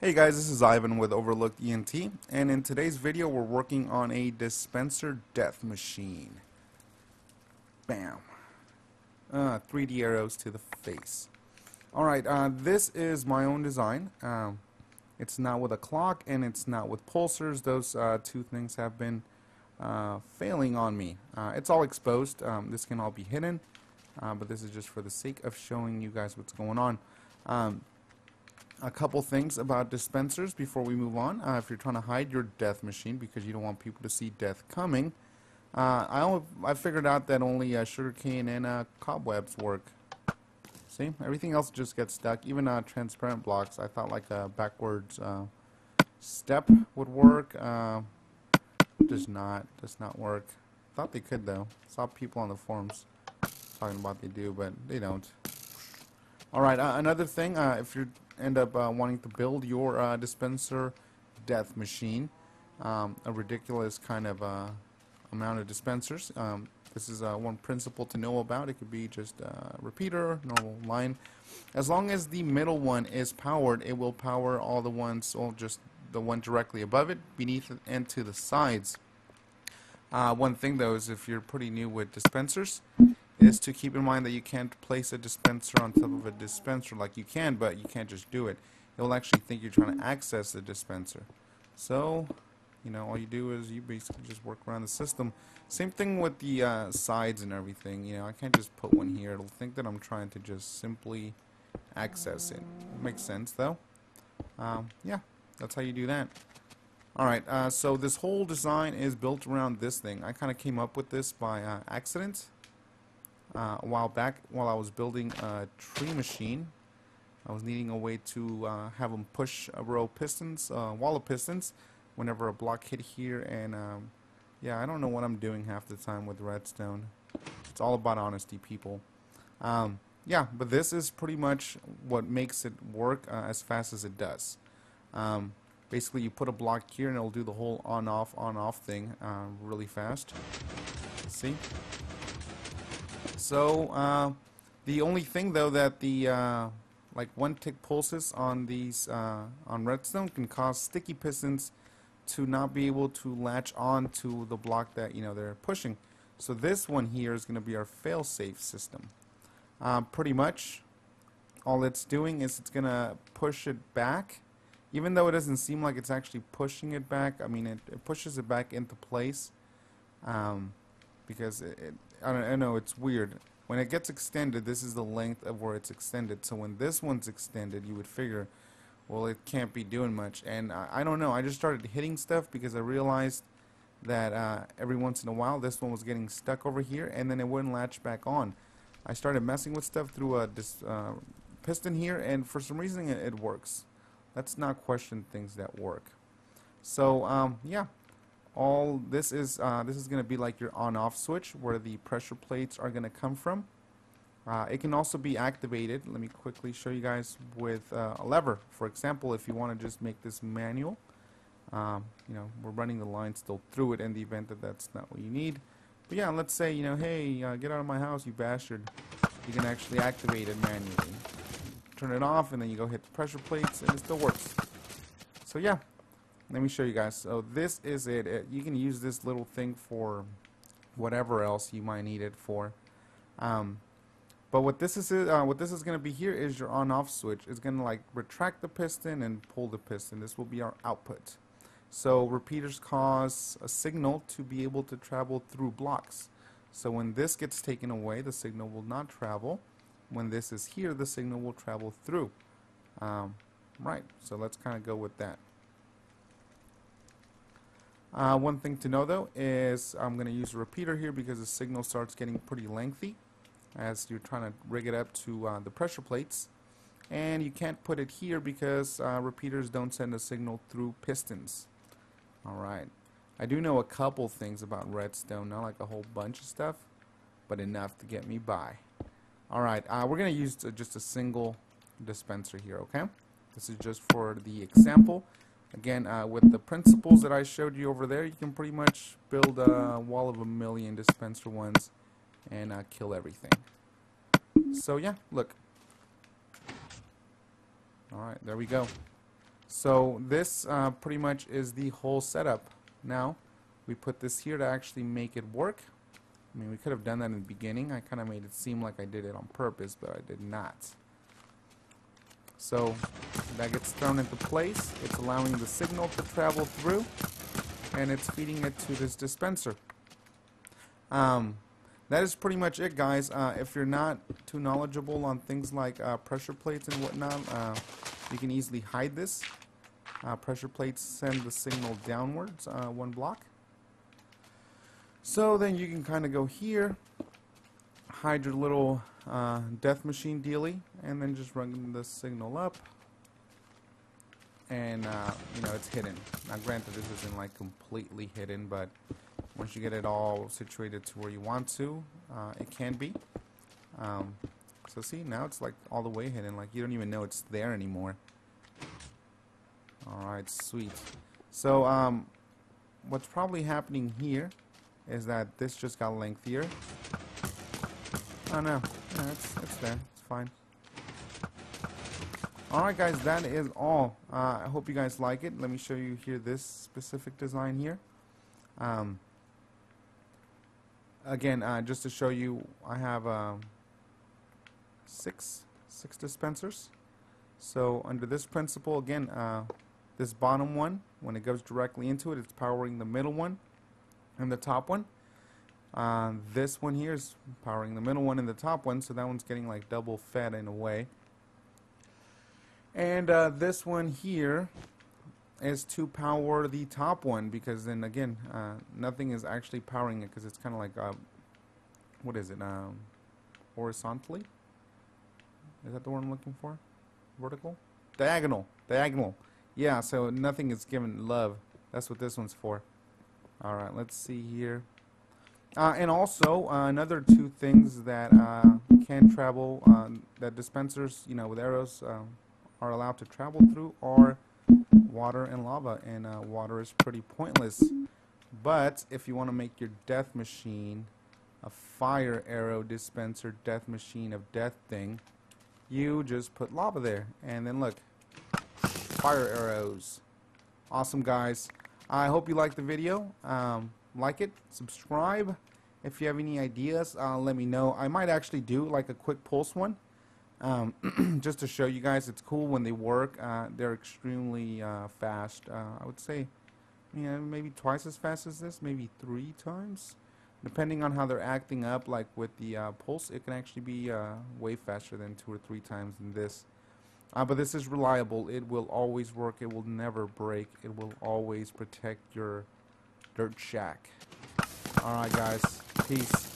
Hey guys, this is Ivan with OverlookeDENT, and in today's video we're working on a Dispenser Death Machine. Bam. 3D arrows to the face. Alright, this is my own design. It's not with a clock and it's not with pulsers. Those two things have been failing on me. It's all exposed. This can all be hidden, but this is just for the sake of showing you guys what's going on. A couple things about dispensers before we move on. If you're trying to hide your death machine because you don't want people to see death coming, I figured out that only sugarcane and cobwebs work. See, everything else just gets stuck. Even transparent blocks. I thought like a backwards step would work. Does not work. Thought they could though. Saw people on the forums talking about they do, but they don't. Alright, another thing, if you end up wanting to build your Dispenser Death Machine, a ridiculous kind of amount of dispensers, this is one principle to know about. It could be just a repeater, normal line. As long as the middle one is powered, it will power all the ones, or just the one directly above it, beneath it, and to the sides. One thing though is if you're pretty new with dispensers, is to keep in mind that you can't place a dispenser on top of a dispenser. Like you can, but you can't just do it. It will actually think you're trying to access the dispenser. So, you know, all you do is you basically just work around the system. Same thing with the sides and everything. You know, I can't just put one here. It'll think that I'm trying to just simply access it. Makes sense though. Yeah, that's how you do that. Alright, so this whole design is built around this thing. I kind of came up with this by accident. A while back, while I was building a tree machine, I was needing a way to have them push a row of pistons, wall of pistons, whenever a block hit here. And yeah, I don't know what I'm doing half the time with redstone. It's all about honesty, people. Yeah, but this is pretty much what makes it work as fast as it does. Basically, you put a block here, and it'll do the whole on-off thing really fast. See? So the only thing though that the like 1-tick pulses on these on redstone can cause sticky pistons to not be able to latch on to the block that they're pushing. So this one here is going to be our fail-safe system. Pretty much all it's doing is it's going to push it back, even though it doesn't seem like it's actually pushing it back. I mean, it pushes it back into place. Because I know it's weird. When it gets extended, this is the length of where it's extended. So when this one's extended, you would figure, well, it can't be doing much. And I don't know. I just started hitting stuff because I realized that every once in a while this one was getting stuck over here, and then it wouldn't latch back on. I started messing with stuff through a piston here, and for some reason it works. Let's not question things that work. So yeah. All this is going to be like your on-off switch where the pressure plates are going to come from. It can also be activated. Let me quickly show you guys with a lever. For example, if you want to just make this manual, we're running the line still through it in the event that that's not what you need. But yeah, let's say hey, get out of my house, you bastard. You can actually activate it manually. Turn it off, and then you go hit the pressure plates, and it still works. So yeah. Let me show you guys. So this is it. You can use this little thing for whatever else you might need it for. But what this is going to be here is your on-off switch. It's going to like retract the piston and pull the piston. This will be our output. So repeaters cause a signal to be able to travel through blocks. So when this gets taken away, the signal will not travel. When this is here, the signal will travel through. Right. So let's kind of go with that. One thing to know though is I'm going to use a repeater here because the signal starts getting pretty lengthy as you're trying to rig it up to the pressure plates, and you can't put it here because repeaters don't send a signal through pistons. Alright, I do know a couple things about redstone, not like a whole bunch of stuff, but enough to get me by. Alright, we're going to use just a single dispenser here, okay? This is just for the example. Again, with the principles that I showed you over there, you can pretty much build a wall of 1,000,000 dispenser ones and kill everything. So yeah, look. Alright, there we go. So this pretty much is the whole setup. Now we put this here to actually make it work. I mean, we could have done that in the beginning. I kind of made it seem like I did it on purpose, but I did not. So that gets thrown into place. It's allowing the signal to travel through, and it's feeding it to this dispenser. That is pretty much it, guys. If you're not too knowledgeable on things like pressure plates and whatnot, you can easily hide this. Pressure plates send the signal downwards 1 block. So then you can kind of go here, hide your little death machine dealie, and then just run the signal up. And you know, it's hidden. Now granted, this isn't like completely hidden, but once you get it all situated to where you want to, it can be. So see, now it's like all the way hidden, like you don't even know it's there anymore. Alright, sweet. So what's probably happening here is that this just got lengthier. Oh no, yeah, it's there, it's fine. Alright guys, that is all. I hope you guys like it. Let me show you here this specific design here. Again, just to show you, I have six dispensers. So under this principle, again, this bottom one, when it goes directly into it, it's powering the middle one and the top one. This one here is powering the middle one and the top one, so that one's getting like double fed in a way. And this one here is to power the top one, because then again, nothing is actually powering it, because it's kind of like what is it, horizontally? Is that the word I'm looking for? Vertical? Diagonal. Yeah, so nothing is given love. That's what this one's for. Alright, let's see here. And also, another 2 things that can travel, that dispensers, you know, with arrows are allowed to travel through, are water and lava. And water is pretty pointless. But if you want to make your death machine a fire arrow dispenser death machine of death thing, you just put lava there. And then look, fire arrows. Awesome, guys. I hope you liked the video. Like it, subscribe. If you have any ideas, let me know. I might actually do like a quick pulse one, just to show you guys. It's cool when they work. They're extremely fast. I would say, you know, maybe twice as fast as this, maybe 3 times, depending on how they're acting up. Like with the pulse, it can actually be way faster than 2 or 3 times than this. But this is reliable. It will always work. It will never break. It will always protect your dirt shack. Alright guys, peace.